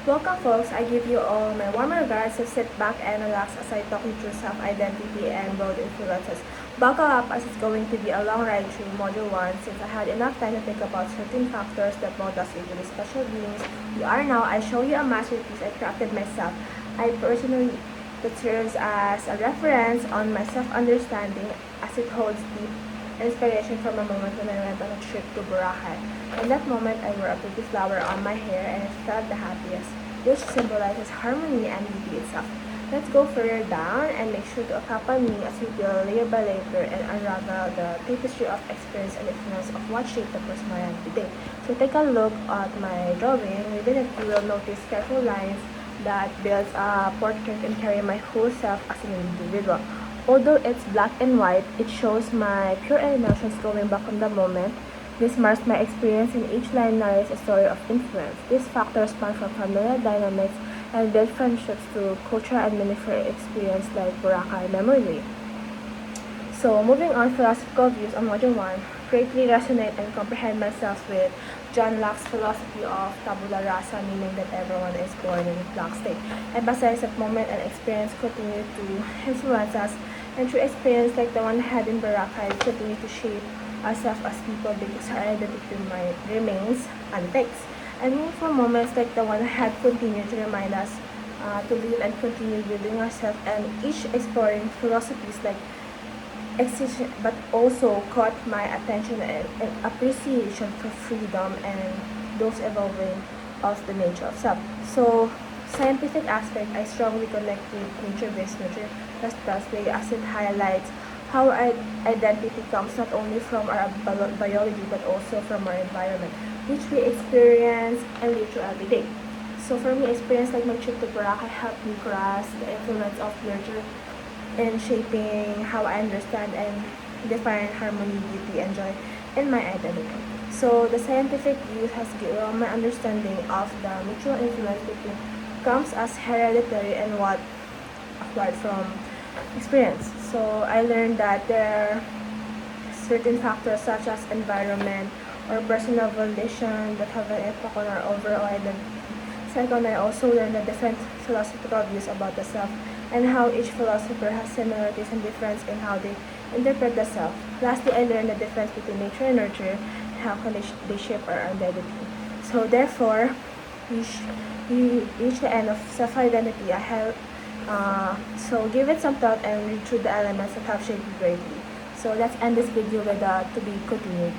Welcome folks, I give you all my warm regards, so sit back and relax as I talk you through self-identity and road influences. Buckle up as it's going to be a long ride through Module 1 since I had enough time to think about certain factors that mold us into the special beings we are now. I show you a masterpiece I crafted myself. I personally that serves as a reference on my self-understanding as it holds deep inspiration from a moment when I went on a trip to Boracay. In that moment, I wore a pretty flower on my hair and it felt the happiest, which symbolizes harmony and beauty itself. Let's go further down and make sure to accompany me as we peel layer by layer and unravel the tapestry of experience and influence of what shaped the person I am today. So take a look at my drawing. Within it, you will notice careful lines that builds a portrait and carry my whole self as an individual. Although it's black and white, it shows my pure emotions going back on the moment. This marks my experience, and each line narrates a story of influence. These factors span from familial dynamics and build friendships to culture and meaningful experience like Boracay Memory Lane. So, moving on, philosophical views on Module 1 greatly resonate and comprehend myself with John Locke's philosophy of tabula rasa, meaning that everyone is born in a blank state. Emphasize that moment and experience continue to influence us, and through experience like the one I had in Boracay, continue to shape ourselves as people because our identity remains unfixed. And meaningful moments like the one I had continue to remind us to live and continue building ourselves, and each exploring philosophies like existence, but also caught my attention and appreciation for freedom and those evolving of the nature of self. So, scientific aspect, I strongly connect with nature-based nurture pathway as it highlights how our identity comes not only from our biology but also from our environment, which we experience and live through every day. So for me, experience like my trip to Boracay helped me grasp the influence of nurture in shaping how I understand and define harmony, beauty, and joy in my identity. So the scientific view has given my understanding of the mutual influence between comes as hereditary and what acquired from experience. So I learned that there are certain factors such as environment or personal volition that have an impact on our overall identity. Second, I also learned the different philosophical views about the self and how each philosopher has similarities and difference in how they interpret the self. Lastly, I learned the difference between nature and nurture and how can they shape our identity. So therefore, we reach the end of self-identity. So give it some thought and read through the elements that have shaped you greatly. So let's end this video with to be continued.